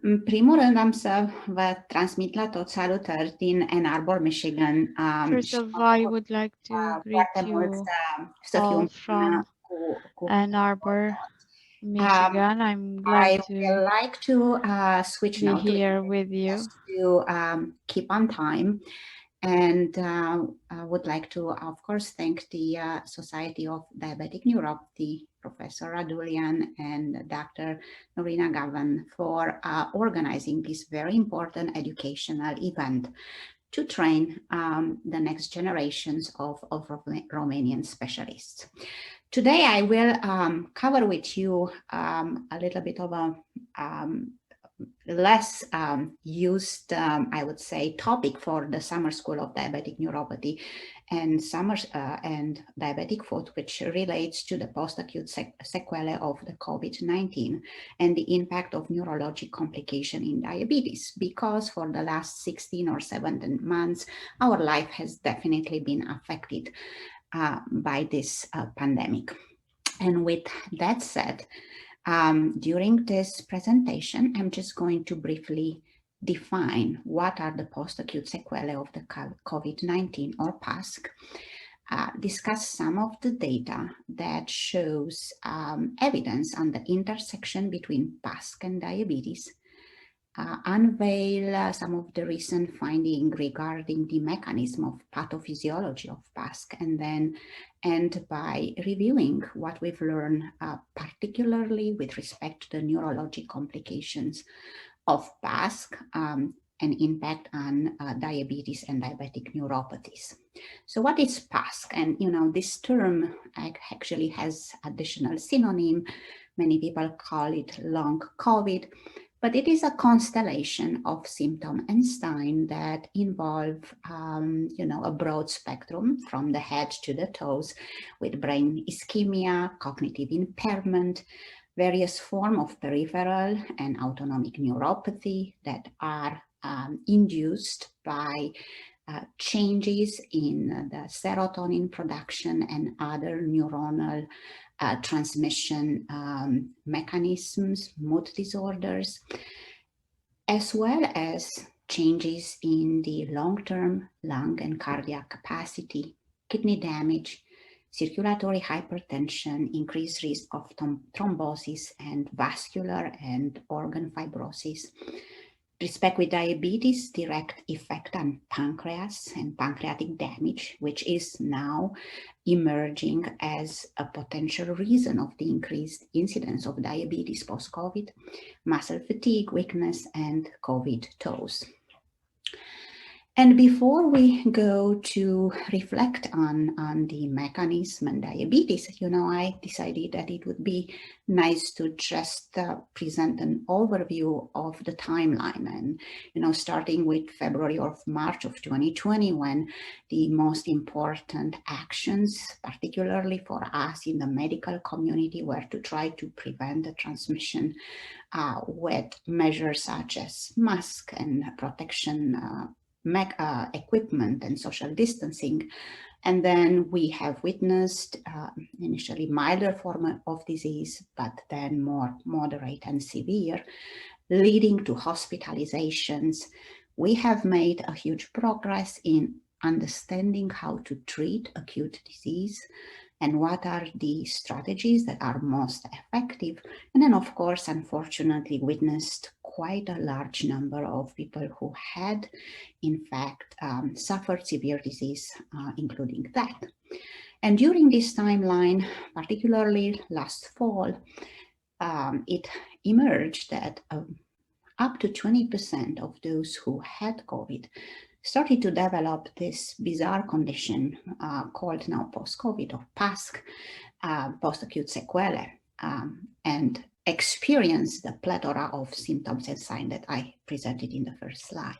În primul rând am să vă transmit la toți salutări din Ann Arbor, Michigan. First Și of all, I would like to greet foarte mult you să fiu all împreună from cu Ann Arbor, Um, Michigan. I'm glad I to would like to switch be now to here English with you. just to keep on time. And I would like to, of course, thank the Society of Diabetic Neuropathy, Professor Radulian and Dr. Norina Gavan for organizing this very important educational event to train the next generations of Romanian specialists. Today, I will cover with you a little bit of a less used, I would say, topic for the summer school of diabetic neuropathy and and diabetic foot, which relates to the post-acute sequelae of the COVID-19 and the impact of neurologic complication in diabetes, because for the last 16 or 17 months, our life has definitely been affected by this pandemic. And with that said, during this presentation, I'm just going to briefly define what are the post-acute sequelae of the COVID-19 or PASC, discuss some of the data that shows evidence on the intersection between PASC and diabetes, unveil some of the recent findings regarding the mechanism of pathophysiology of PASC, and then end by reviewing what we've learned, particularly with respect to the neurologic complications of PASC and impact on diabetes and diabetic neuropathies. So what is PASC? And this term actually has additional synonym. Many people call it long COVID. But it is a constellation of symptoms and signs that involve, a broad spectrum from the head to the toes, with brain ischemia, cognitive impairment, various forms of peripheral and autonomic neuropathy that are induced by changes in the serotonin production and other neuronal transmission mechanisms, mood disorders, as well as changes in the long-term lung and cardiac capacity, kidney damage, circulatory hypertension, increased risk of thrombosis, and vascular and organ fibrosis. Respect with diabetes, direct effect on pancreas and pancreatic damage, which is now emerging as a potential reason of the increased incidence of diabetes post-COVID, muscle fatigue, weakness, and COVID toes. And before we go to reflect on the mechanism and diabetes, I decided that it would be nice to just present an overview of the timeline, and starting with February or March of 2020, when the most important actions, particularly for us in the medical community, were to try to prevent the transmission with measures such as mask and protection equipment and social distancing. And then we have witnessed initially milder form of disease, but then more moderate and severe, leading to hospitalizations. We have made a huge progress in understanding how to treat acute disease and what are the strategies that are most effective. And then, of course, unfortunately, witnessed quite a large number of people who had, in fact, suffered severe disease, including that. And during this timeline, particularly last fall, it emerged that up to 20% of those who had COVID started to develop this bizarre condition called now post-COVID or PASC, post-acute sequelae, and experience the plethora of symptoms and signs that I presented in the first slide.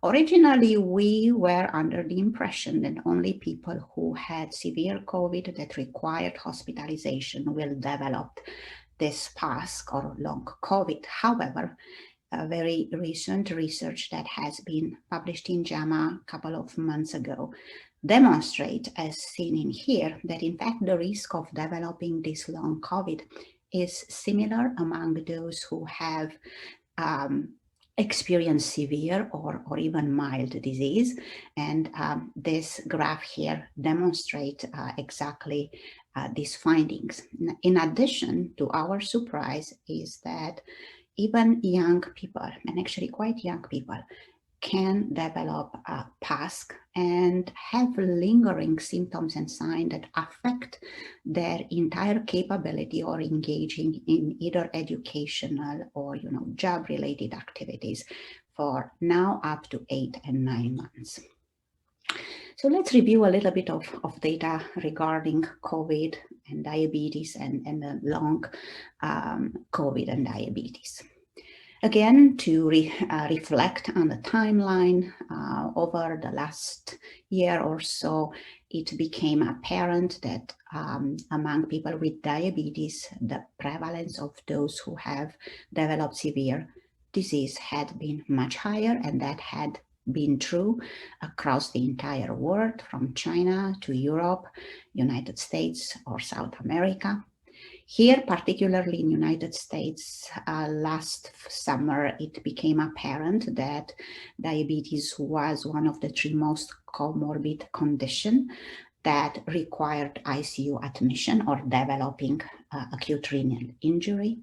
Originally, we were under the impression that only people who had severe COVID that required hospitalization will develop this PASC or long COVID. However, a very recent research that has been published in JAMA a couple of months ago demonstrate, as seen in here, that in fact the risk of developing this long COVID is similar among those who have experience severe or even mild disease. And this graph here demonstrates exactly these findings. In addition, to our surprise, is that even young people, and actually quite young people, can develop PASC and have lingering symptoms and signs that affect their entire capability or engaging in either educational or job-related activities for now up to 8 and 9 months. So let's review a little bit of data regarding COVID and diabetes and the long COVID and diabetes. Again, to reflect on the timeline, over the last year or so, it became apparent that among people with diabetes, the prevalence of those who have developed severe disease had been much higher, and that had been true across the entire world, from China to Europe, United States, or South America. Here, particularly in the United States, last summer, it became apparent that diabetes was one of the 3 most comorbid conditions that required ICU admission or developing acute renal injury.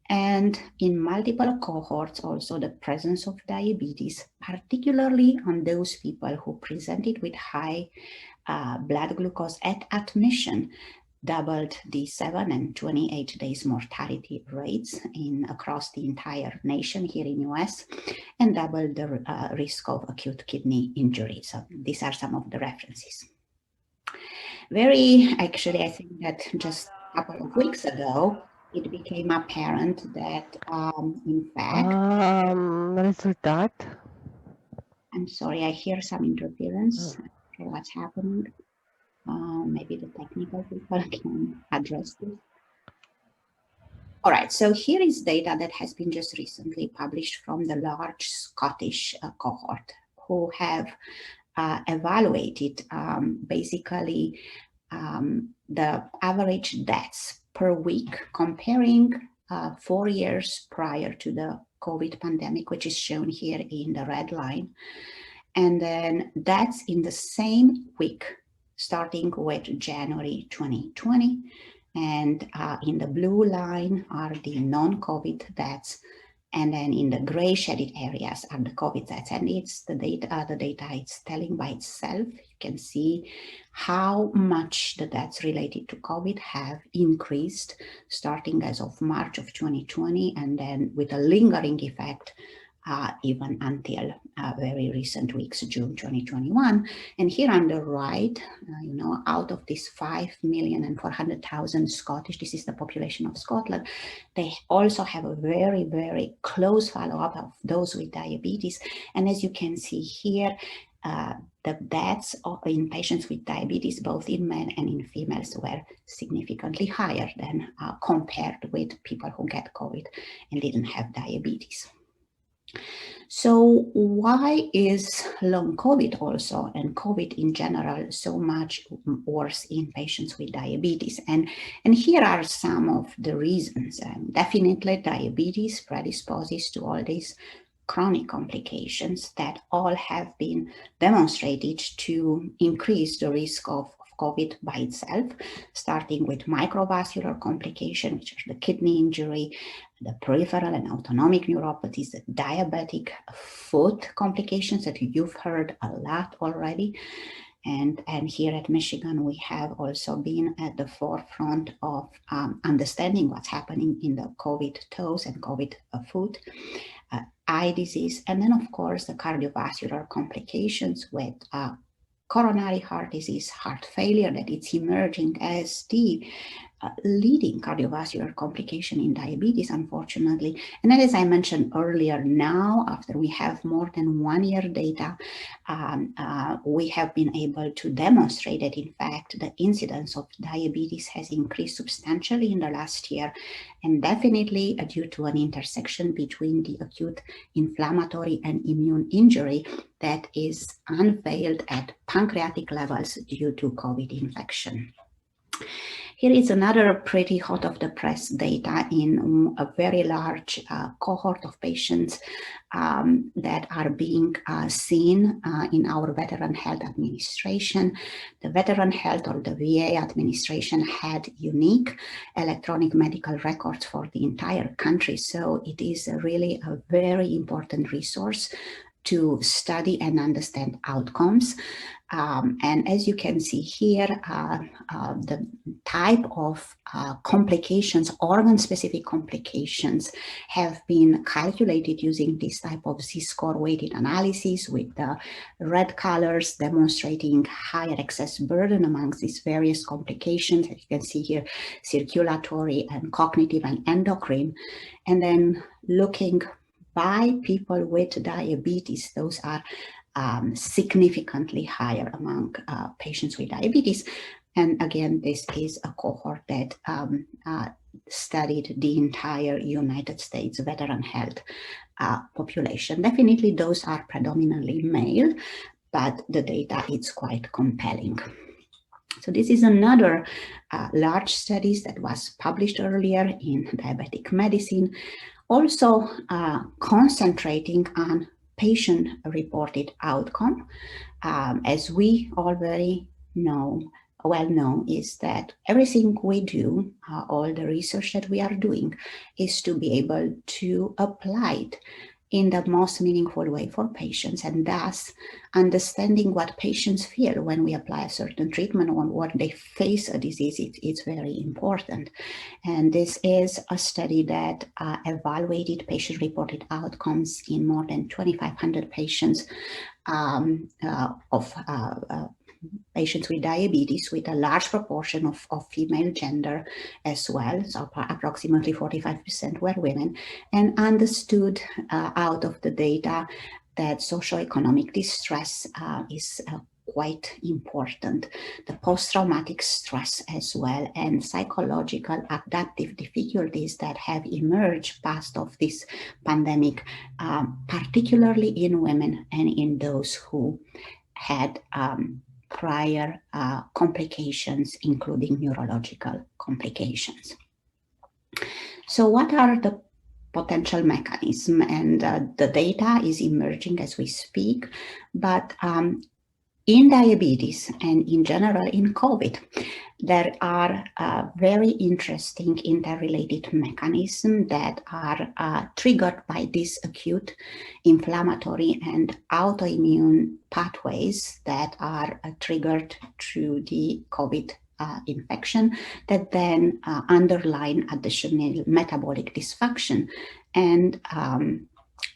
And in multiple cohorts, also the presence of diabetes, particularly on those people who presented with high blood glucose at admission, doubled the 7 and 28 days mortality rates across the entire nation here in US, and doubled the risk of acute kidney injury. So these are some of the references. Actually, I think that just a couple of weeks ago, it became apparent that, in fact, Rezultat? I'm sorry, I hear some interference. I'm not sure what's happening. Maybe the technical people can address this. All right, so here is data that has been just recently published from the large Scottish cohort, who have evaluated basically the average deaths per week, comparing 4 years prior to the COVID pandemic, which is shown here in the red line, and then that's in the same week, starting with January 2020, and in the blue line are the non-COVID deaths, and then in the gray shaded areas are the COVID deaths. And it's the data it's telling by itself. You can see how much the deaths related to COVID have increased, starting as of March of 2020, and then with a lingering effect even until very recent weeks, June 2021. And here on the right, out of these 5,400,000 Scottish, this is the population of Scotland, they also have a very, very close follow-up of those with diabetes. And as you can see here, the deaths in patients with diabetes, both in men and in females, were significantly higher than compared with people who get COVID and didn't have diabetes. So why is long COVID also, and COVID in general, so much worse in patients with diabetes? And here are some of the reasons. Definitely diabetes predisposes to all these chronic complications that all have been demonstrated to increase the risk of COVID by itself, starting with microvascular complications, which are the kidney injury, the peripheral and autonomic neuropathies, the diabetic foot complications that you've heard a lot already. And here at Michigan, we have also been at the forefront of understanding what's happening in the COVID toes and COVID foot, eye disease, and then of course the cardiovascular complications with coronary heart disease, heart failure, that it's emerging as the leading cardiovascular complication in diabetes, unfortunately. And then, as I mentioned earlier, now, after we have more than 1 year data, we have been able to demonstrate that, in fact, the incidence of diabetes has increased substantially in the last year, and definitely due to an intersection between the acute inflammatory and immune injury that is unveiled at pancreatic levels due to COVID infection. Here is another pretty hot off the press data in a very large cohort of patients that are being seen in our Veteran Health Administration. The Veteran Health or the VA administration had unique electronic medical records for the entire country. So it is really a very important resource to study and understand outcomes. And as you can see here, the type of complications, organ-specific complications, have been calculated using this type of Z-score weighted analysis, with the red colors demonstrating higher excess burden amongst these various complications. As you can see here, circulatory and cognitive and endocrine. And then looking by people with diabetes, those are significantly higher among patients with diabetes. And again, this is a cohort that studied the entire United States veteran health population. Definitely those are predominantly male, but the data is quite compelling. So this is another large study that was published earlier in Diabetic Medicine, also concentrating on patient-reported outcome. As we already well know, is that everything we do, all the research that we are doing, is to be able to apply it in the most meaningful way for patients, and thus understanding what patients feel when we apply a certain treatment or what they face a disease, it's very important. And this is a study that evaluated patient-reported outcomes in more than 2,500 patients patients with diabetes, with a large proportion of female gender as well, so approximately 45% were women, and understood out of the data that socioeconomic distress is quite important. The post-traumatic stress as well, and psychological adaptive difficulties that have emerged past of this pandemic, particularly in women and in those who had prior complications, including neurological complications. So what are the potential mechanisms? And the data is emerging as we speak, but in diabetes and in general in COVID, there are very interesting interrelated mechanisms that are triggered by these acute inflammatory and autoimmune pathways that are triggered through the COVID infection, that then underline additional metabolic dysfunction and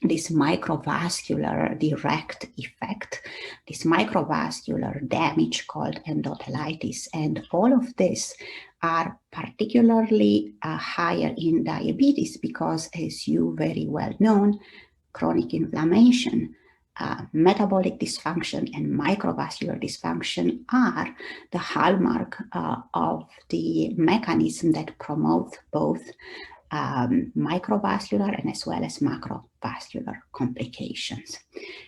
this microvascular direct effect, this microvascular damage called endothelitis. And all of this are particularly higher in diabetes because, as you very well know, chronic inflammation, metabolic dysfunction, and microvascular dysfunction are the hallmark of the mechanism that promote both microvascular and as well as macrovascular complications.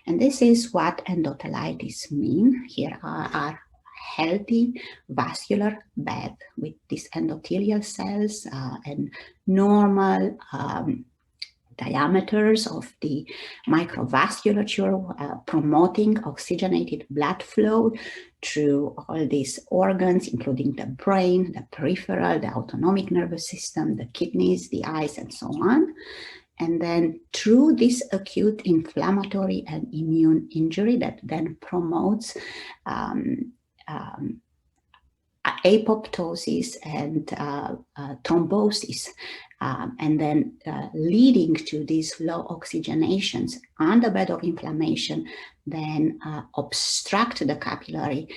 And this is what endothelitis mean. Here are healthy vascular bed with these endothelial cells and normal diameters of the microvasculature promoting oxygenated blood flow through all these organs, including the brain, the peripheral, the autonomic nervous system, the kidneys, the eyes, and so on. And then through this acute inflammatory and immune injury that then promotes apoptosis and thrombosis, and then leading to these low oxygenations on the bed of inflammation, then obstruct the capillary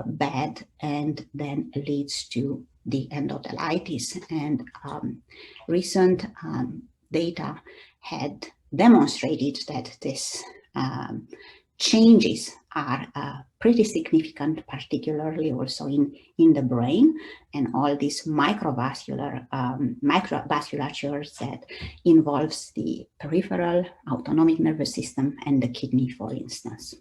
bed and then leads to the endothelitis. And recent data had demonstrated that this changes are pretty significant, particularly also in the brain, and all these microvasculatures that involves the peripheral autonomic nervous system and the kidney, for instance.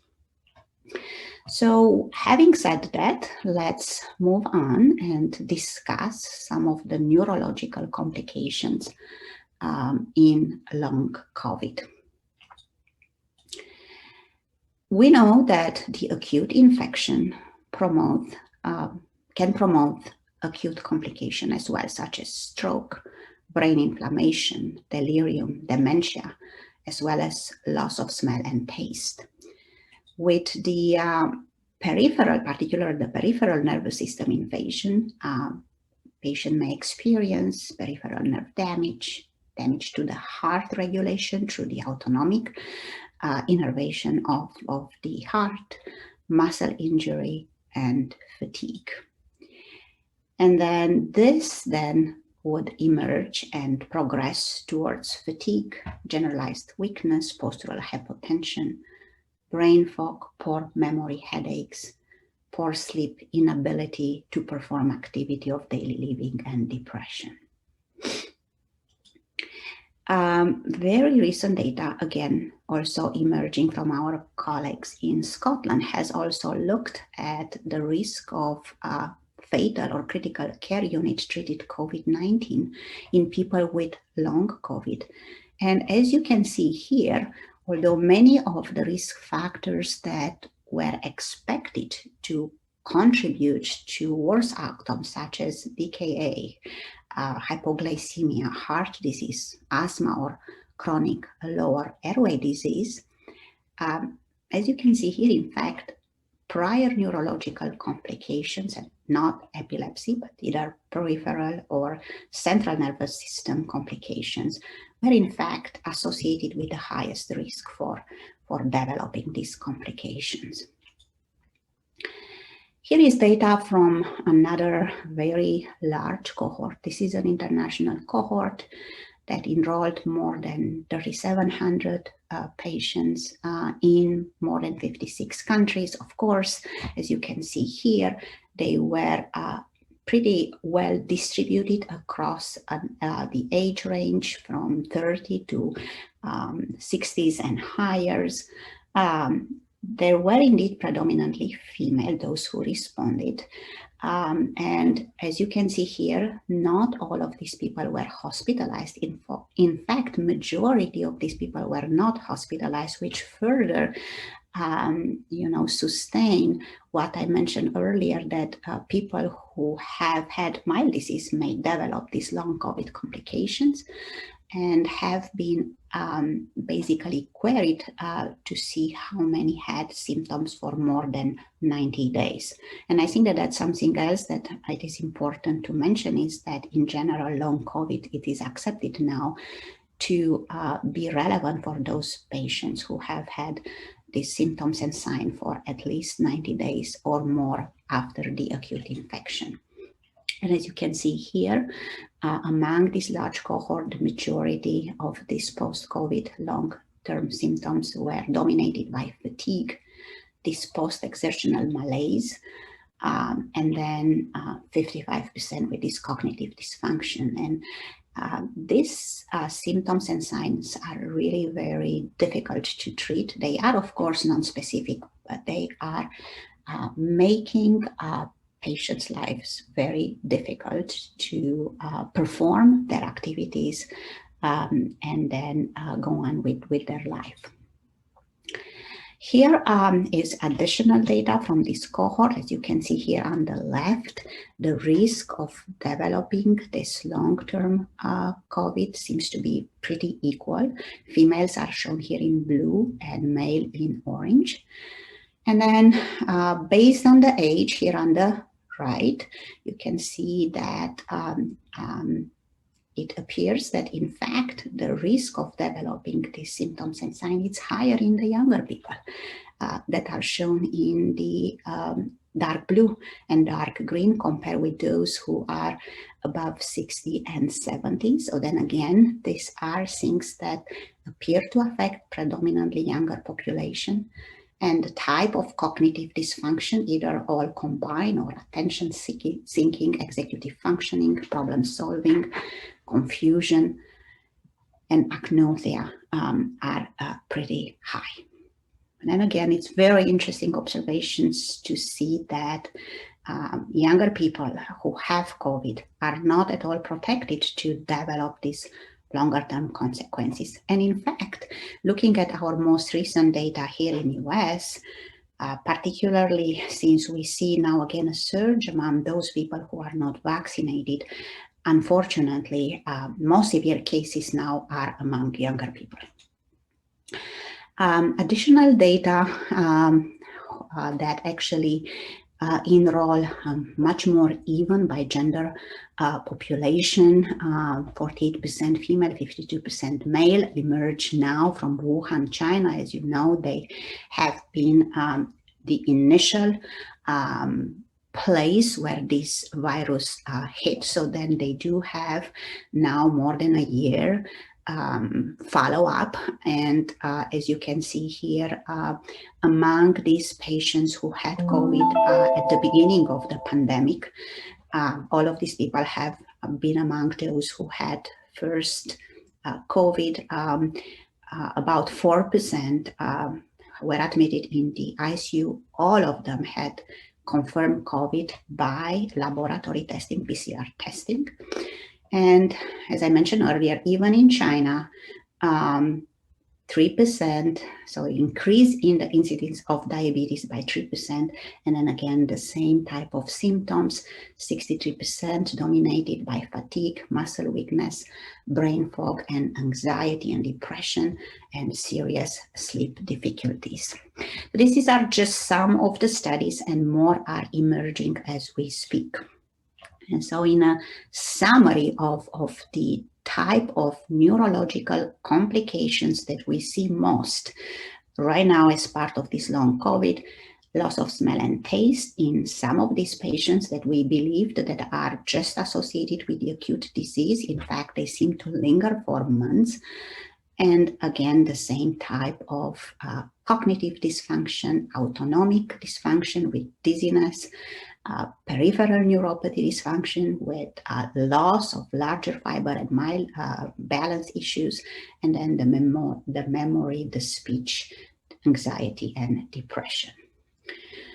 So having said that, let's move on and discuss some of the neurological complications in long COVID. We know that the acute infection can promote acute complication as well, such as stroke, brain inflammation, delirium, dementia, as well as loss of smell and taste. With the peripheral, particularly the peripheral nervous system invasion, patient may experience peripheral nerve damage, damage to the heart regulation through the autonomic innervation of the heart, muscle injury, and fatigue. And then this would emerge and progress towards fatigue, generalized weakness, postural hypotension, brain fog, poor memory, headaches, poor sleep, inability to perform activity of daily living, and depression. Very recent data, again, also emerging from our colleagues in Scotland, has also looked at the risk of fatal or critical care unit treated COVID-19 in people with long COVID. And as you can see here, although many of the risk factors that were expected to contribute to worse outcomes, such as DKA, hypoglycemia, heart disease, asthma, or chronic lower airway disease, as you can see here, in fact, prior neurological complications, and not epilepsy, but either peripheral or central nervous system complications, were in fact associated with the highest risk for developing these complications. Here is data from another very large cohort. This is an international cohort that enrolled more than 3,700 patients in more than 56 countries. Of course, as you can see here, they were pretty well distributed across the age range from 30 to 60s and higher. There were indeed predominantly female, those who responded. And as you can see here, not all of these people were hospitalized. In fact, majority of these people were not hospitalized, which further sustain what I mentioned earlier, that people who have had mild disease may develop these long COVID complications, and have been basically queried to see how many had symptoms for more than 90 days. And I think that that's something else that it is important to mention, is that in general, long COVID, it is accepted now to be relevant for those patients who have had these symptoms and signs for at least 90 days or more after the acute infection. And as you can see here, among this large cohort, the majority of these post-COVID long-term symptoms were dominated by fatigue, this post-exertional malaise, and then 55% with this cognitive dysfunction. And these symptoms and signs are really very difficult to treat. They are, of course, non-specific, but they are making patients' lives very difficult to perform their activities and then go on with their life. Here is additional data from this cohort. As you can see here on the left, the risk of developing this long-term COVID seems to be pretty equal. Females are shown here in blue and male in orange. And then based on the age here on the right, you can see that it appears that in fact the risk of developing these symptoms and signs is higher in the younger people that are shown in the dark blue and dark green compared with those who are above 60 and 70. So then again, these are things that appear to affect predominantly younger population. And the type of cognitive dysfunction, either all combined or attention seeking, executive functioning, problem solving, confusion, and agnosia are pretty high. And then again, it's very interesting observations to see that younger people who have COVID are not at all protected to develop these longer term consequences. And in fact, looking at our most recent data here in the US, particularly since we see now again a surge among those people who are not vaccinated, unfortunately, most severe cases now are among younger people. Additional data that actually enroll much more even by gender population, 48% female, 52% male, emerge now from Wuhan, China. As you know, they have been the initial place where this virus hit. So then they do have now more than a year follow-up, and as you can see here, among these patients who had COVID at the beginning of the pandemic, all of these people have been among those who had first COVID. About 4% were admitted in the ICU. All of them had confirmed COVID by laboratory testing, PCR testing. And as I mentioned earlier, even in China, 3%, so increase in the incidence of diabetes by 3%. And then again, the same type of symptoms, 63% dominated by fatigue, muscle weakness, brain fog, and anxiety and depression, and serious sleep difficulties. These are just some of the studies, and more are emerging as we speak. And so in a summary of the type of neurological complications that we see most right now as part of this long COVID, loss of smell and taste in some of these patients that we believed that are just associated with the acute disease. In fact, they seem to linger for months. And again, the same type of cognitive dysfunction, autonomic dysfunction with dizziness, peripheral neuropathy dysfunction with loss of larger fiber and mild balance issues, and then the memory, the speech, anxiety, and depression.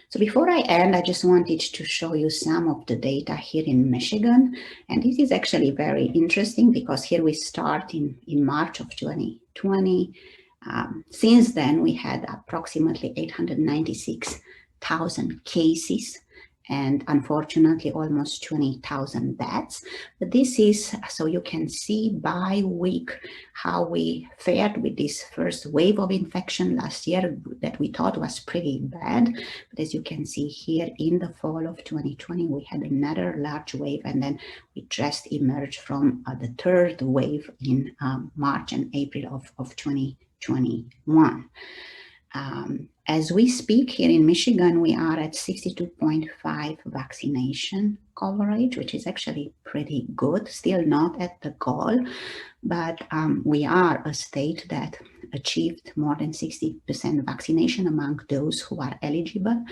So before I end, I just wanted to show you some of the data here in Michigan. And this is actually very interesting because here we start in March of 2020. Since then, we had approximately 896,000 cases, and unfortunately almost 20,000 deaths. But this is, so you can see by week how we fared with this first wave of infection last year that we thought was pretty bad. But as you can see here in the fall of 2020, we had another large wave, and then we just emerged from the third wave in March and April of 2021. As we speak here in Michigan, we are at 62.5 vaccination coverage, which is actually pretty good, still not at the goal, but we are a state that achieved more than 60% vaccination among those who are eligible,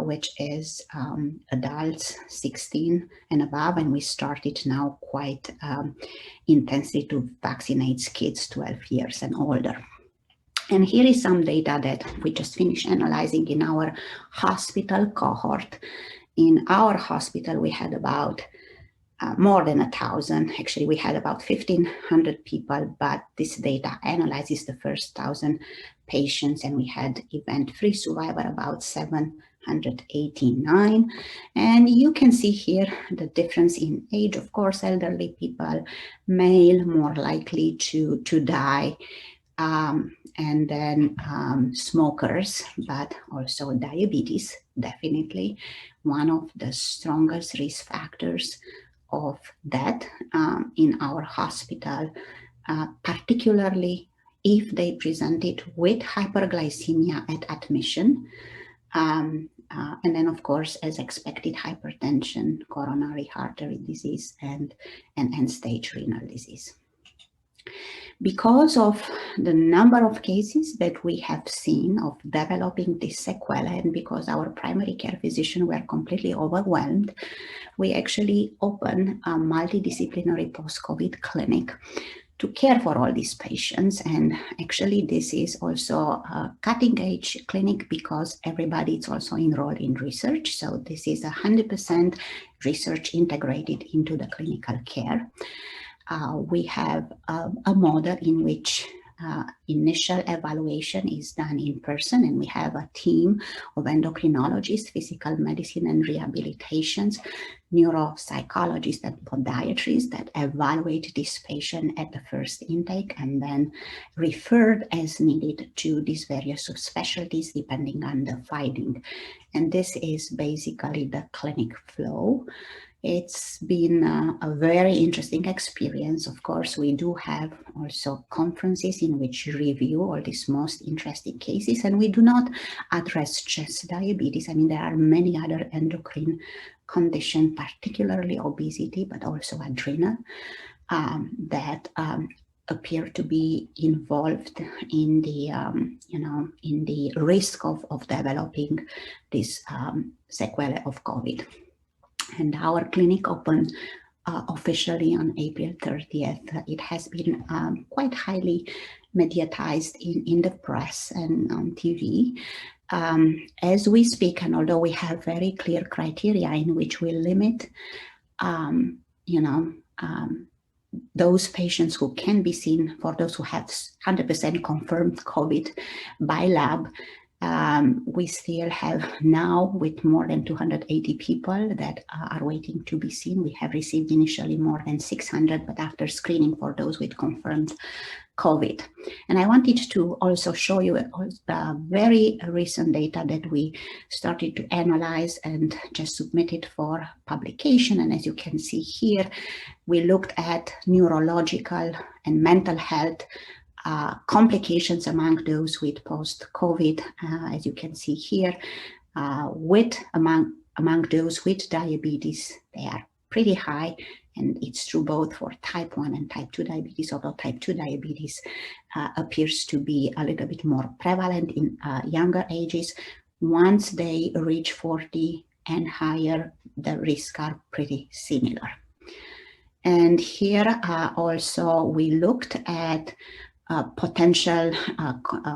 which is adults 16 and above, and we started now quite intensely to vaccinate kids 12 years and older. And here is some data that we just finished analyzing in our hospital cohort. In our hospital, we had about more than 1,000. Actually, we had about 1,500 people, but this data analyzes the first 1,000 patients, and we had event-free survival about 789. And you can see here the difference in age. Of course, elderly people, male, more likely to die. And then smokers, but also diabetes, definitely one of the strongest risk factors of death in our hospital, particularly if they presented with hyperglycemia at admission. And then, of course, as expected, hypertension, coronary artery disease, and end-stage renal disease. Because of the number of cases that we have seen of developing this sequelae, and because our primary care physicians were completely overwhelmed, we actually opened a multidisciplinary post-COVID clinic to care for all these patients. And actually this is also a cutting edge clinic because everybody is also enrolled in research. So this is 100% research integrated into the clinical care. We have a model in which initial evaluation is done in person, and we have a team of endocrinologists, physical medicine and rehabilitations, neuropsychologists and podiatrists that evaluate this patient at the first intake and then referred as needed to these various subspecialties depending on the finding. And this is basically the clinic flow. It's been a very interesting experience. Of course, we do have also conferences in which review all these most interesting cases, and we do not address just diabetes. I mean, there are many other endocrine conditions, particularly obesity, but also adrenal, that appear to be involved in the, in the risk of developing this sequelae of COVID. And our clinic opened officially on April 30th. It has been quite highly mediatized in the press and on TV. As we speak, and although we have very clear criteria in which we limit, those patients who can be seen, for those who have 100% confirmed COVID by lab, we still have now, with more than 280 people that are waiting to be seen. We have received initially more than 600, but after screening for those with confirmed COVID. And I wanted to also show you very recent data that we started to analyze and just submitted for publication. And as you can see here, we looked at neurological and mental health complications among those with post-COVID, as you can see here, among those with diabetes, they are pretty high, and it's true both for type 1 and type 2 diabetes, although type 2 diabetes appears to be a little bit more prevalent in younger ages. Once they reach 40 and higher, the risks are pretty similar. And here also we looked at potential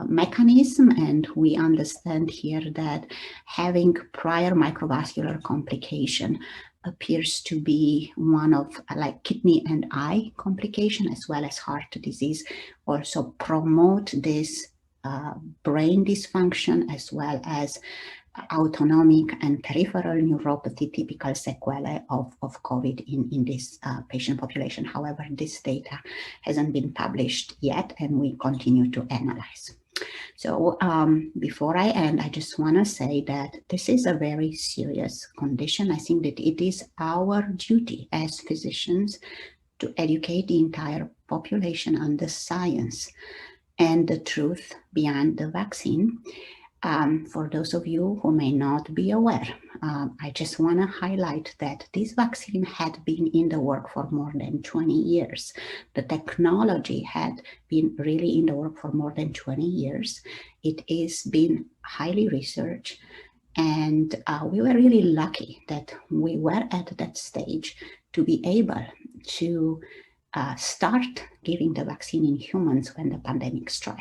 mechanism, and we understand here that having prior microvascular complication appears to be one of, like kidney and eye complication, as well as heart disease, also promote this brain dysfunction, as well as autonomic and peripheral neuropathy, typical sequelae of COVID in this patient population. However, this data hasn't been published yet, and we continue to analyze. So before I end, I just want to say that this is a very serious condition. I think that it is our duty as physicians to educate the entire population on the science and the truth behind the vaccine. For those of you who may not be aware, I just want to highlight that this vaccine had been in the work for more than 20 years. The technology had been really in the work for more than 20 years. It is been highly researched, and we were really lucky that we were at that stage to be able to start giving the vaccine in humans when the pandemic struck.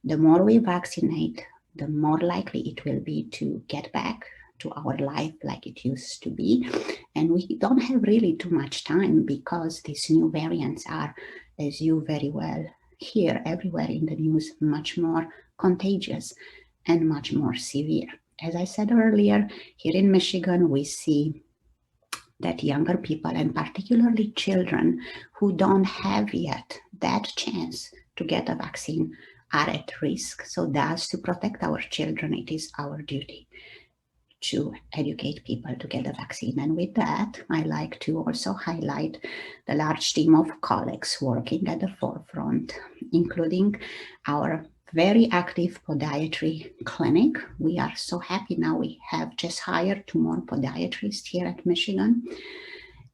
The more we vaccinate, the more likely it will be to get back to our life like it used to be. And we don't have really too much time, because these new variants are, as you very well hear everywhere in the news, much more contagious and much more severe. As I said earlier, here in Michigan, we see that younger people, and particularly children who don't have yet that chance to get a vaccine, are at risk. So thus, to protect our children, it is our duty to educate people to get the vaccine. And with that, I like to also highlight the large team of colleagues working at the forefront, including our very active podiatry clinic. We are so happy now. We have just hired 2 more podiatrists here at Michigan,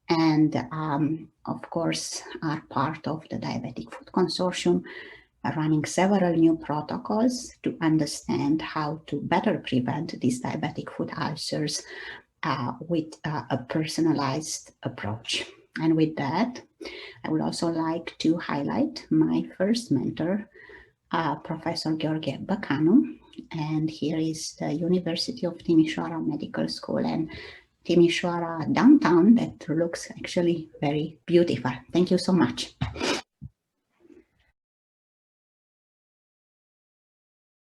and of course are part of the Diabetic Food Consortium, running several new protocols to understand how to better prevent these diabetic foot ulcers with a personalized approach. And with that, I would also like to highlight my first mentor, Professor Gheorghe Băcanu, and here is the University of Timișoara Medical School and Timișoara downtown that looks actually very beautiful. Thank you so much.